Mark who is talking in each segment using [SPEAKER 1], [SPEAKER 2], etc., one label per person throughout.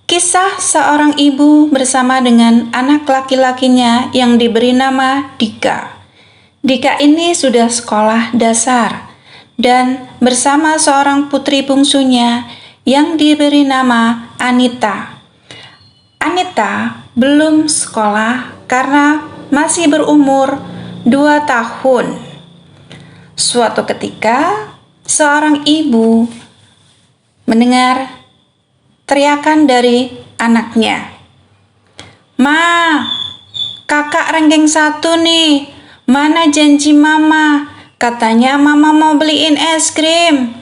[SPEAKER 1] Kisah seorang ibu bersama dengan anak laki-lakinya yang diberi nama Dika. Dika ini sudah sekolah dasar dan bersama seorang putri bungsunya yang diberi nama Anita. Anita belum sekolah karena masih berumur 2 tahun. Suatu ketika, seorang ibu mendengar teriakan dari anaknya. "Ma, kakak ranking 1 nih. Mana janji mama? Katanya mama mau beliin es krim."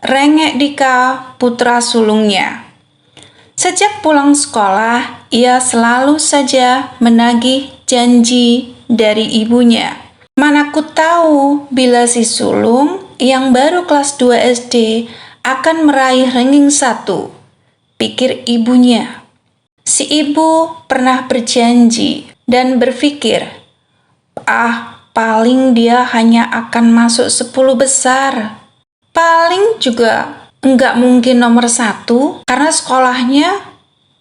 [SPEAKER 1] Rengek Dika, putra sulungnya. Sejak pulang sekolah, ia selalu saja menagih janji dari ibunya. Mana ku tahu bila si sulung yang baru kelas 2 SD akan meraih ranking 1. Pikir ibunya. Si ibu pernah berjanji dan berpikir, paling dia hanya akan masuk 10 besar. Paling juga enggak mungkin nomor 1 karena sekolahnya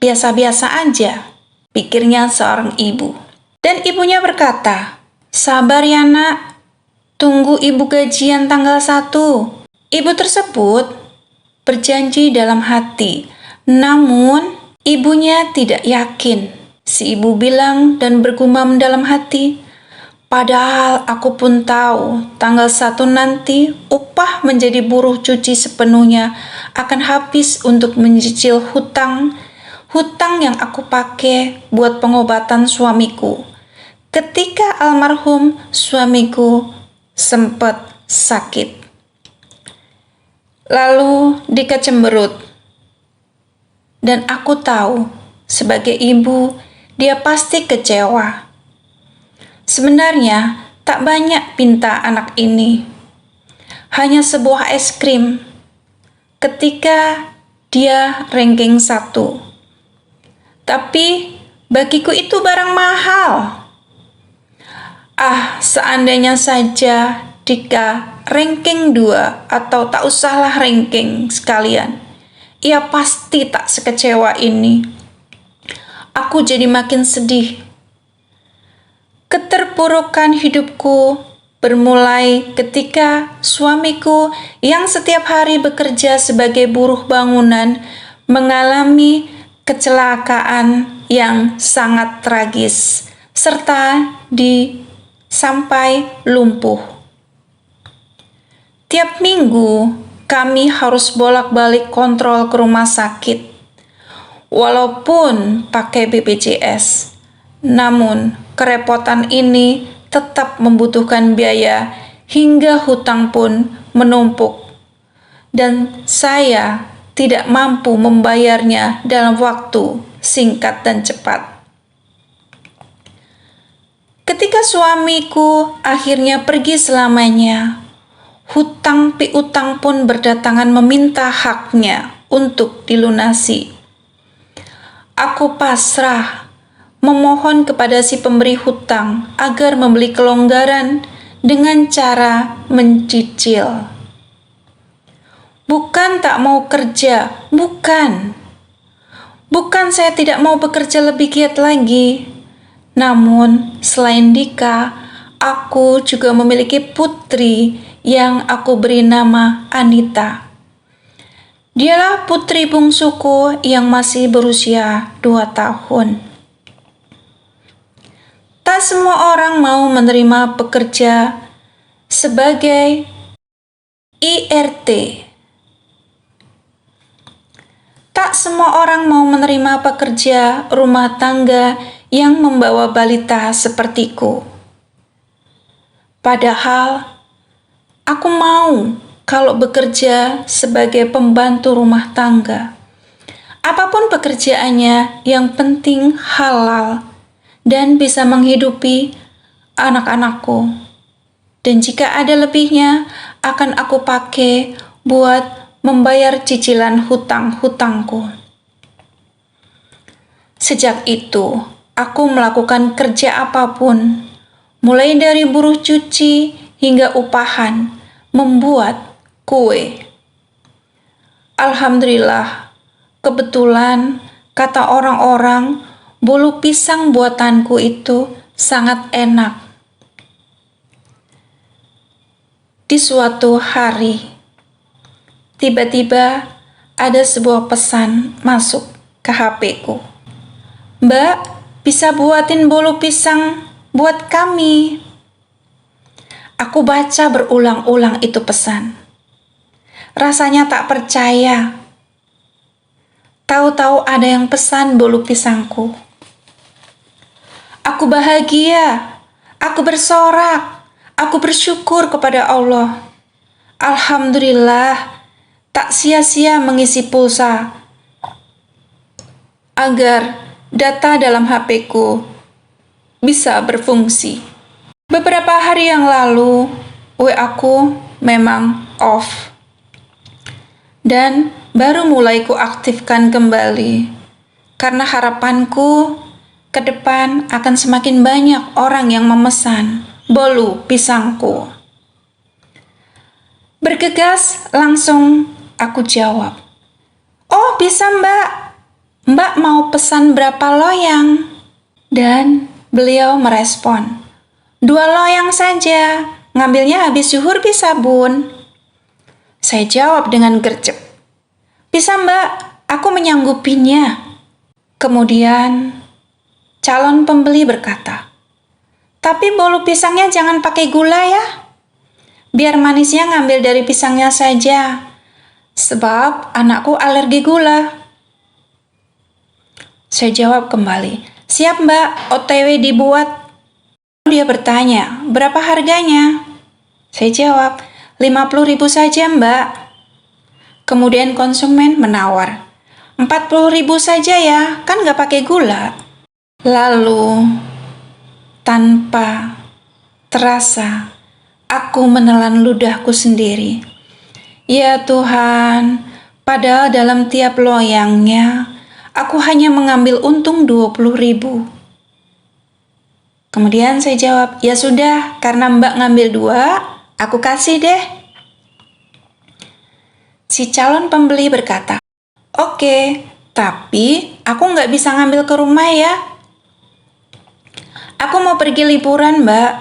[SPEAKER 1] biasa-biasa aja, pikirnya seorang ibu. Dan ibunya berkata, "Sabar ya nak, tunggu ibu gajian tanggal 1. Ibu tersebut berjanji dalam hati. Namun, ibunya tidak yakin. Si ibu bilang dan bergumam dalam hati, "Padahal aku pun tahu tanggal 1 nanti upah menjadi buruh cuci sepenuhnya akan habis untuk mencicil hutang yang aku pakai buat pengobatan suamiku. Ketika almarhum suamiku sempat sakit." Lalu Dika cemberut. Dan aku tahu, sebagai ibu, dia pasti kecewa. Sebenarnya, tak banyak pinta anak ini. Hanya sebuah es krim ketika dia ranking 1. Tapi, bagiku itu barang mahal. Seandainya saja Dika ranking 2 atau tak usahlah ranking sekalian. Ia pasti tak sekecewa ini. Aku jadi makin sedih. Keterpurukan hidupku bermulai ketika suamiku yang setiap hari bekerja sebagai buruh bangunan mengalami kecelakaan yang sangat tragis serta sampai lumpuh. Tiap minggu kami harus bolak-balik kontrol ke rumah sakit. Walaupun pakai BPJS, namun kerepotan ini tetap membutuhkan biaya hingga hutang pun menumpuk. Dan saya tidak mampu membayarnya dalam waktu singkat dan cepat. Ketika suamiku akhirnya pergi selamanya, hutang piutang pun berdatangan meminta haknya untuk dilunasi. Aku pasrah, memohon kepada si pemberi hutang agar memberi kelonggaran dengan cara mencicil. Bukan tak mau kerja, bukan. Bukan saya tidak mau bekerja lebih giat lagi. Namun, selain Dika, aku juga memiliki putri yang aku beri nama Anita. Dialah putri bungsuku yang masih berusia 2 tahun. Tak semua orang mau menerima pekerja sebagai IRT. Tak semua orang mau menerima pekerja rumah tangga yang membawa balita sepertiku. Padahal, aku mau kalau bekerja sebagai pembantu rumah tangga. Apapun pekerjaannya, yang penting halal dan bisa menghidupi anak-anakku. Dan jika ada lebihnya, akan aku pakai buat membayar cicilan hutang-hutangku. Sejak itu, aku melakukan kerja apapun, mulai dari buruh cuci hingga upahan, membuat kue. Alhamdulillah, kebetulan Kata orang-orang, bolu pisang buatanku itu sangat enak. Di suatu hari, tiba-tiba ada sebuah pesan masuk ke HP-ku. "Mbak, bisa buatin bolu pisang buat kami." Aku baca berulang-ulang itu pesan. Rasanya tak percaya. Tahu-tahu ada yang pesan bolu pisangku. Aku bahagia, aku bersorak, aku bersyukur kepada Allah. Alhamdulillah, tak sia-sia mengisi pulsa agar data dalam HP-ku bisa berfungsi. Beberapa hari yang lalu, WA-ku memang off. Dan baru mulai kuaktifkan kembali. Karena harapanku ke depan akan semakin banyak orang yang memesan bolu pisangku. Bergegas langsung aku jawab. "Oh, bisa Mbak. Mbak mau pesan berapa loyang?" Dan beliau merespon, "2 loyang saja. Ngambilnya habis zuhur bisa, Bun." Saya jawab dengan gercep, "Bisa Mbak, aku menyanggupinya." Kemudian calon pembeli berkata, "Tapi bolu pisangnya jangan pakai gula ya. Biar manisnya ngambil dari pisangnya saja. Sebab anakku alergi gula." Saya jawab kembali, "Siap Mbak, OTW dibuat." Dia bertanya, "Berapa harganya?" Saya jawab, 50.000 saja Mbak. Kemudian konsumen menawar, 40.000 saja ya, kan nggak pakai gula. Lalu, tanpa terasa, aku menelan ludahku sendiri. Ya Tuhan, padahal dalam tiap loyangnya, aku hanya mengambil untung 20.000. Kemudian saya jawab, "Ya sudah, karena Mbak ngambil 2, aku kasih deh." Si calon pembeli berkata, "Oke, tapi aku nggak bisa ngambil ke rumah ya. Aku mau pergi liburan, Mbak.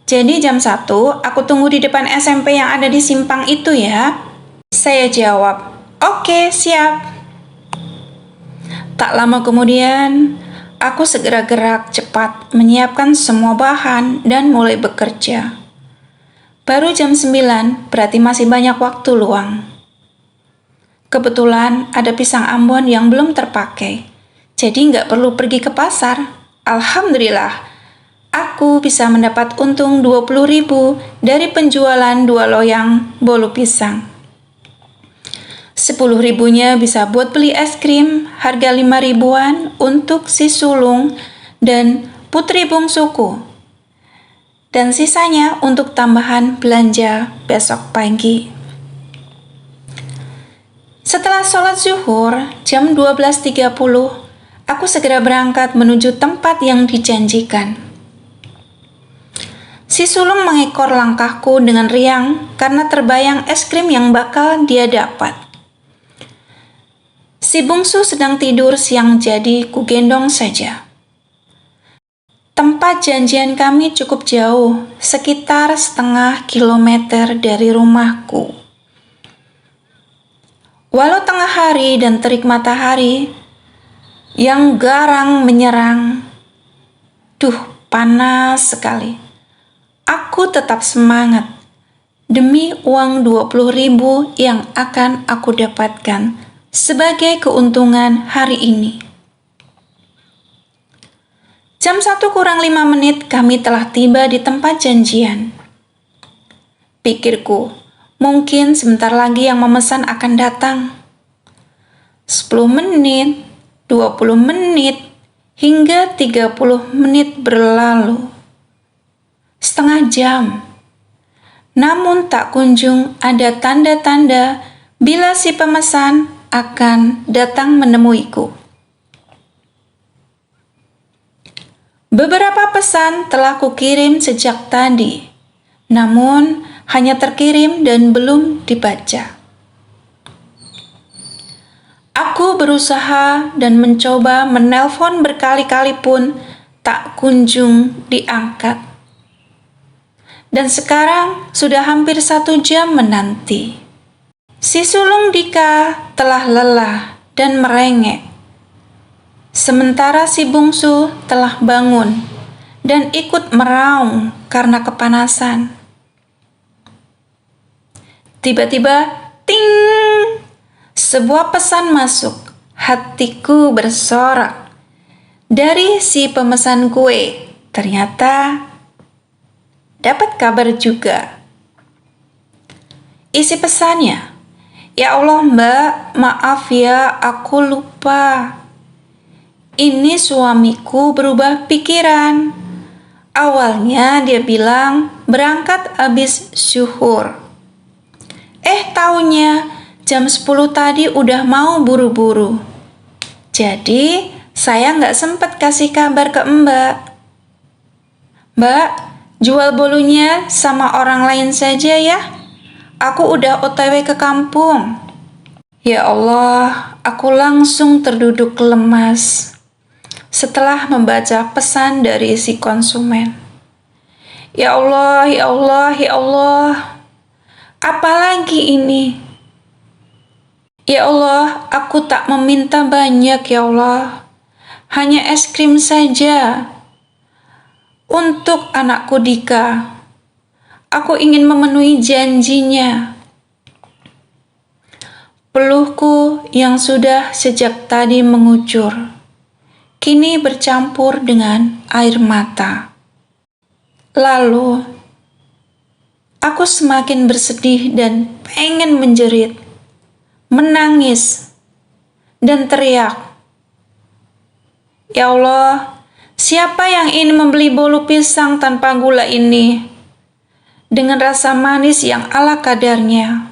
[SPEAKER 1] Jadi jam 1 aku tunggu di depan SMP yang ada di simpang itu ya." Saya jawab, "Oke, siap." Tak lama kemudian, aku segera gerak cepat menyiapkan semua bahan dan mulai bekerja. Baru jam 9, berarti masih banyak waktu luang. Kebetulan ada pisang Ambon yang belum terpakai, jadi nggak perlu pergi ke pasar. Alhamdulillah, aku bisa mendapat untung 20.000 dari penjualan 2 loyang bolu pisang. 10.000-nya bisa buat beli es krim harga 5.000-an untuk si sulung dan putri bungsuku. Dan sisanya untuk tambahan belanja besok pagi. Setelah sholat zuhur, jam 12.30, aku segera berangkat menuju tempat yang dijanjikan. Si sulung mengekor langkahku dengan riang karena terbayang es krim yang bakal dia dapat. Si bungsu sedang tidur siang, jadi kugendong saja. Tempat janjian kami cukup jauh, sekitar setengah kilometer dari rumahku. Walau tengah hari dan terik matahari yang garang menyerang, panas sekali. Aku tetap semangat demi uang 20.000 yang akan aku dapatkan sebagai keuntungan hari ini. Jam 1 kurang 5 menit kami telah tiba di tempat janjian. Pikirku, mungkin sebentar lagi yang memesan akan datang. 10 menit, 20 menit, hingga 30 menit berlalu. Setengah jam. Namun tak kunjung ada tanda-tanda bila si pemesan akan datang menemuiku. Beberapa pesan telah kukirim sejak tadi, namun hanya terkirim dan belum dibaca. Aku berusaha dan mencoba menelpon berkali-kali pun tak kunjung diangkat. Dan sekarang sudah hampir 1 jam menanti. Si sulung Dika telah lelah dan merengek. Sementara si bungsu telah bangun dan ikut meraung karena kepanasan. Tiba-tiba, ting! Sebuah pesan masuk. Hatiku bersorak. Dari si pemesan kue, ternyata dapat kabar juga. Isi pesannya, "Ya Allah Mbak, maaf ya, aku lupa. Ini suamiku berubah pikiran. Awalnya dia bilang berangkat habis syuhur. Taunya jam 10 tadi udah mau buru-buru. Jadi saya nggak sempet kasih kabar ke Mbak. Mbak, jual bolunya sama orang lain saja ya. Aku udah OTW ke kampung." Ya Allah, aku langsung terduduk lemas setelah membaca pesan dari si konsumen. Ya Allah, ya Allah, ya Allah. Apalagi ini? Ya Allah, aku tak meminta banyak ya Allah. Hanya es krim saja. Untuk anakku Dika. Aku ingin memenuhi janjinya. Peluhku yang sudah sejak tadi mengucur, kini bercampur dengan air mata. Lalu, aku semakin bersedih dan pengen menjerit, menangis, dan teriak. Ya Allah, siapa yang ingin membeli bolu pisang tanpa gula ini? Dengan rasa manis yang ala kadarnya.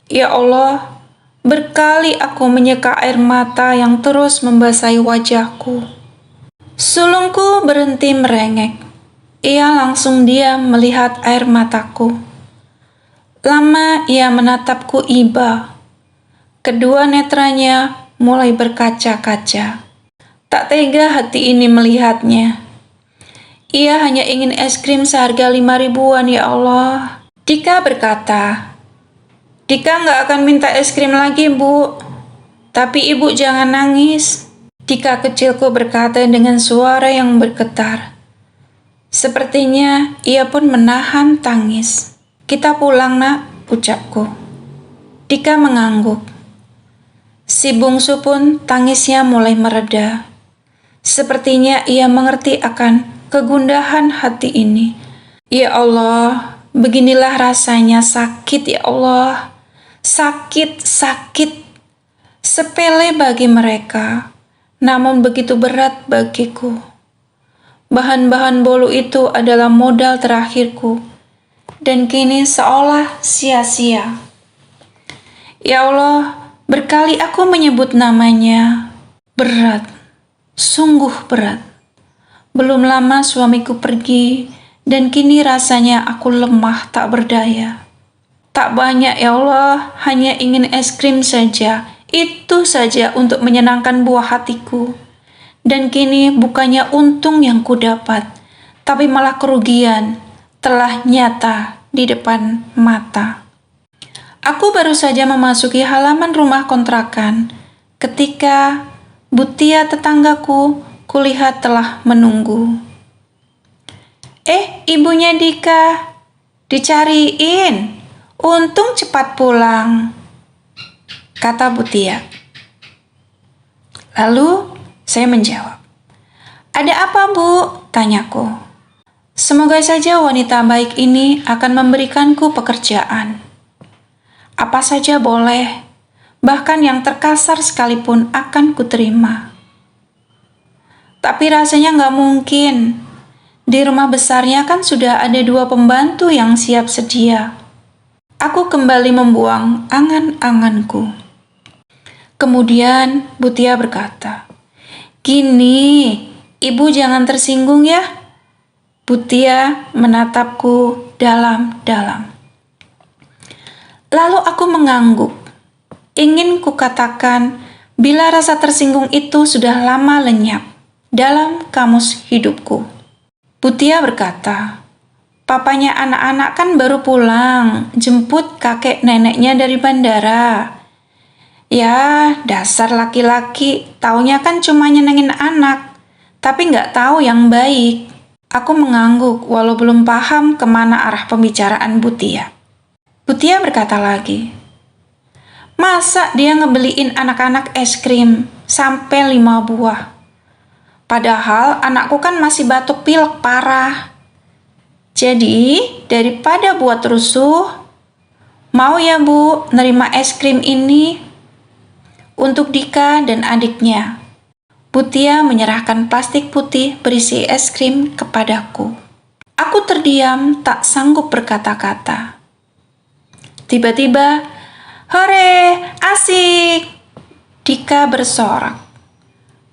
[SPEAKER 1] Ya Allah, berkali aku menyeka air mata yang terus membasahi wajahku. Sulungku berhenti merengek. Ia langsung diam melihat air mataku. Lama ia menatapku iba. Kedua netranya mulai berkaca-kaca. Tak tega hati ini melihatnya. Ia hanya ingin es krim seharga 5 ribuan ya Allah. Dika berkata, "Dika nggak akan minta es krim lagi, Bu. Tapi Ibu jangan nangis." Dika kecilku berkata dengan suara yang bergetar. Sepertinya ia pun menahan tangis. "Kita pulang, Nak," ucapku. Dika mengangguk. Si bungsu pun tangisnya mulai mereda. Sepertinya ia mengerti akan kegundahan hati ini. Ya Allah, beginilah rasanya sakit ya Allah. Sakit. Sepele bagi mereka, namun begitu berat bagiku. Bahan-bahan bolu itu adalah modal terakhirku, dan kini seolah sia-sia. Ya Allah, berkali aku menyebut namanya. Berat, sungguh berat. Belum lama suamiku pergi, dan kini rasanya aku lemah tak berdaya. Tak banyak ya Allah, hanya ingin es krim saja. Itu saja untuk menyenangkan buah hatiku. Dan kini bukannya untung yang kudapat, tapi malah kerugian telah nyata di depan mata. Aku baru saja memasuki halaman rumah kontrakan ketika Butia tetanggaku kulihat telah menunggu. Ibunya Dika, dicariin. Untung cepat pulang," kata Butia. Lalu saya menjawab. "Ada apa, Bu?" tanyaku. "Semoga saja wanita baik ini akan memberikanku pekerjaan. Apa saja boleh, bahkan yang terkasar sekalipun akan kuterima. Tapi rasanya nggak mungkin. Di rumah besarnya kan sudah ada 2 pembantu yang siap sedia." Aku kembali membuang angan-anganku. Kemudian Butia berkata, "Gini, Ibu jangan tersinggung ya." Butia menatapku dalam-dalam. Lalu aku mengangguk. Ingin kukatakan, bila rasa tersinggung itu sudah lama lenyap dalam kamus hidupku. Butia berkata, papanya anak-anak kan baru pulang, jemput kakek neneknya dari bandara. Ya, dasar laki-laki, taunya kan cuma nyenengin anak, tapi nggak tahu yang baik. Aku mengangguk walau belum paham kemana arah pembicaraan Butia. Butia berkata lagi, masa dia ngebeliin anak-anak es krim sampai 5 buah? Padahal anakku kan masih batuk pilek parah. Jadi, daripada buat rusuh, mau ya Bu nerima es krim ini untuk Dika dan adiknya. Butia menyerahkan plastik putih berisi es krim kepadaku. Aku terdiam, tak sanggup berkata-kata. Tiba-tiba, hore, asik! Dika bersorak.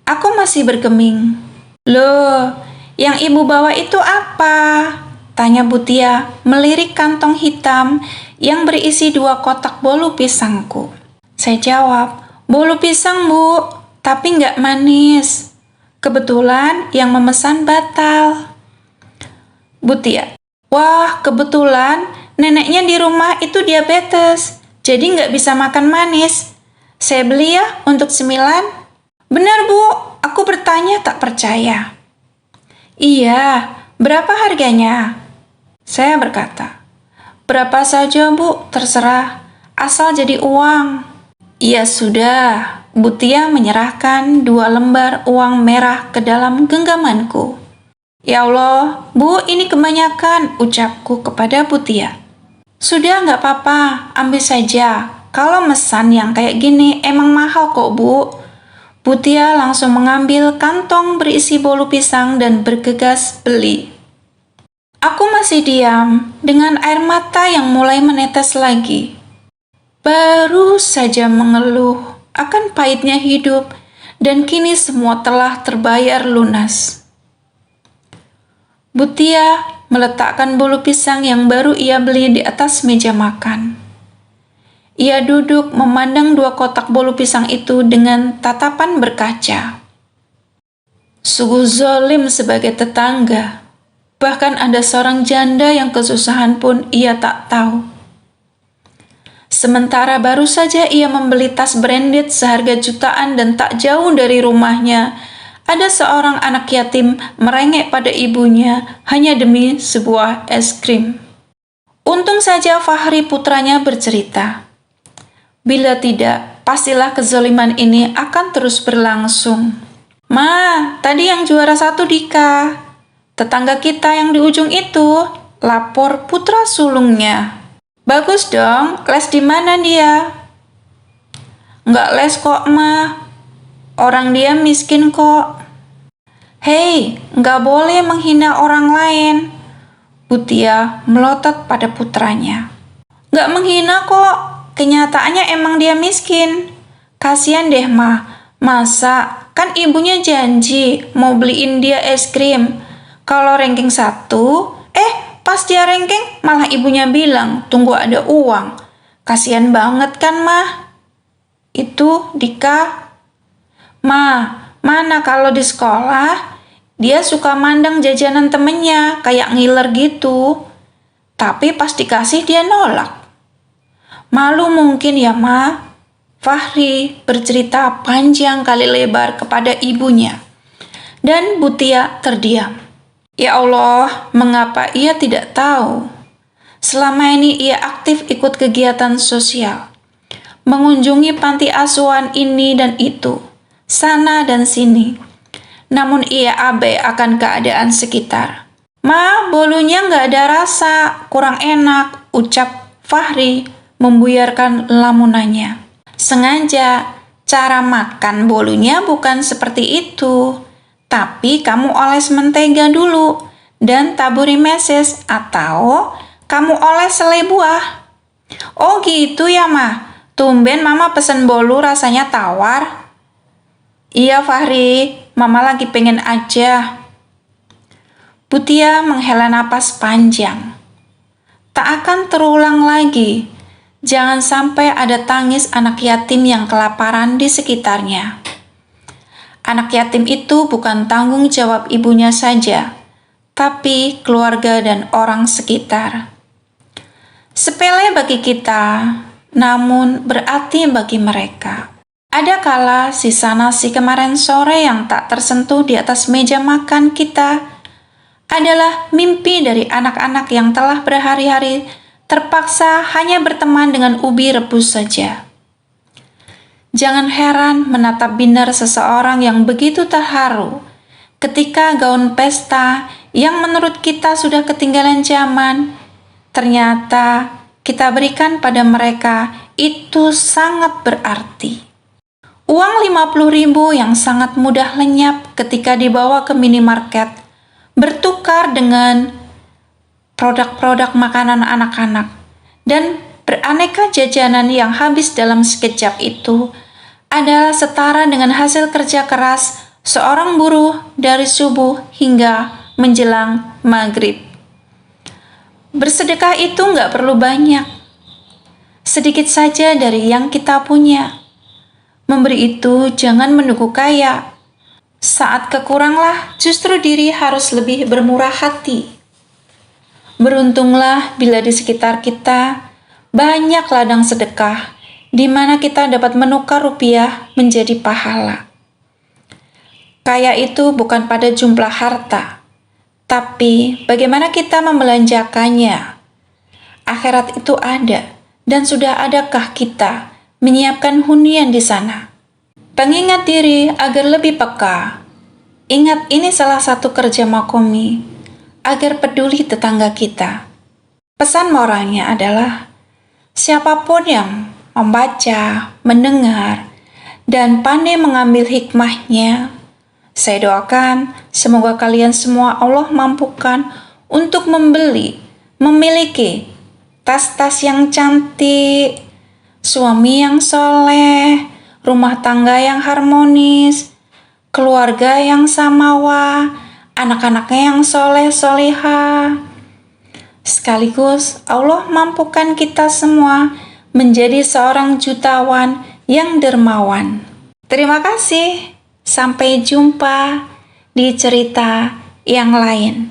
[SPEAKER 1] Aku masih bergeming. Loh, yang ibu bawa itu apa? Tanya Butia, melirik kantong hitam yang berisi 2 kotak bolu pisangku. Saya jawab, bolu pisang Bu, tapi nggak manis. Kebetulan yang memesan batal. Butia, wah kebetulan neneknya di rumah itu diabetes, jadi nggak bisa makan manis. Saya beli ya untuk cemilan. Benar Bu, aku bertanya tak percaya. Iya, berapa harganya? Saya berkata, berapa saja Bu, terserah, asal jadi uang. Iya sudah, Butia menyerahkan 2 lembar uang merah ke dalam genggamanku. Ya Allah, Bu, ini kebanyakan, ucapku kepada Butia. Sudah nggak apa-apa, ambil saja. Kalau mesan yang kayak gini emang mahal kok Bu. Butia langsung mengambil kantong berisi bolu pisang dan bergegas beli. Aku masih diam dengan air mata yang mulai menetes lagi. Baru saja mengeluh akan pahitnya hidup dan kini semua telah terbayar lunas. Butia meletakkan bolu pisang yang baru ia beli di atas meja makan. Ia duduk memandang 2 kotak bolu pisang itu dengan tatapan berkaca. Sungguh zalim sebagai tetangga. Bahkan ada seorang janda yang kesusahan pun ia tak tahu. Sementara baru saja ia membeli tas branded seharga jutaan dan tak jauh dari rumahnya, ada seorang anak yatim merengek pada ibunya hanya demi sebuah es krim. Untung saja Fahri putranya bercerita. Bila tidak, pastilah kezaliman ini akan terus berlangsung. Ma, tadi yang juara 1 Dika. Tetangga kita yang di ujung itu, lapor putra sulungnya. Bagus dong, les di mana dia? Nggak les kok, Ma. Orang dia miskin kok. Hei, nggak boleh menghina orang lain. Butia melotot pada putranya. Nggak menghina kok, kenyataannya emang dia miskin. Kasian deh Ma, masa kan ibunya janji mau beliin dia es krim. Kalau ranking 1, pas dia ranking malah ibunya bilang tunggu ada uang. Kasian banget kan Ma? Itu Dika. Ma, mana kalau di sekolah dia suka mandang jajanan temennya kayak ngiler gitu. Tapi pas dikasih dia nolak. Malu mungkin ya Ma? Fahri bercerita panjang kali lebar kepada ibunya. Dan Butia terdiam. Ya Allah, mengapa ia tidak tahu? Selama ini ia aktif ikut kegiatan sosial. Mengunjungi panti asuhan ini dan itu, sana dan sini. Namun ia abai akan keadaan sekitar. Ma, bolunya nggak ada rasa, kurang enak, ucap Fahri membuyarkan lamunannya. Sengaja, cara makan bolunya bukan seperti itu. Tapi kamu oles mentega dulu dan taburi meses atau kamu oles selai buah. Oh gitu ya Ma, tumben Mama pesen bolu rasanya tawar. Iya Fahri, Mama lagi pengen aja. Butia menghela napas panjang. Tak akan terulang lagi Jangan sampai ada tangis anak yatim yang kelaparan di sekitarnya. Anak yatim itu bukan tanggung jawab ibunya saja, tapi keluarga dan orang sekitar. Sepele bagi kita, namun berarti bagi mereka. Ada kala sisa nasi kemarin sore yang tak tersentuh di atas meja makan kita adalah mimpi dari anak-anak yang telah berhari-hari terpaksa hanya berteman dengan ubi rebus saja. Jangan heran menatap binar seseorang yang begitu terharu ketika gaun pesta yang menurut kita sudah ketinggalan zaman, ternyata kita berikan pada mereka itu sangat berarti. Uang 50.000 yang sangat mudah lenyap ketika dibawa ke minimarket bertukar dengan produk-produk makanan anak-anak dan beraneka jajanan yang habis dalam sekejap itu adalah setara dengan hasil kerja keras seorang buruh dari subuh hingga menjelang maghrib. Bersedekah itu nggak perlu banyak, sedikit saja dari yang kita punya. Memberi itu jangan menunggu kaya. Saat kekuranglah, justru diri harus lebih bermurah hati. Beruntunglah bila di sekitar kita banyak ladang sedekah, di mana kita dapat menukar rupiah menjadi pahala. Kaya itu bukan pada jumlah harta, tapi bagaimana kita membelanjakannya. Akhirat itu ada, dan sudah adakah kita menyiapkan hunian di sana? Pengingat diri agar lebih peka. Ingat, ini salah satu kerja makomi, agar peduli tetangga kita. Pesan moralnya adalah, siapapun yang membaca, mendengar, dan pandai mengambil hikmahnya, saya doakan semoga kalian semua Allah mampukan untuk memiliki tas-tas yang cantik, suami yang soleh, rumah tangga yang harmonis, keluarga yang samawa, anak-anaknya yang soleh-soleha. Sekaligus Allah mampukan kita semua menjadi seorang jutawan yang dermawan. Terima kasih. Sampai jumpa di cerita yang lain.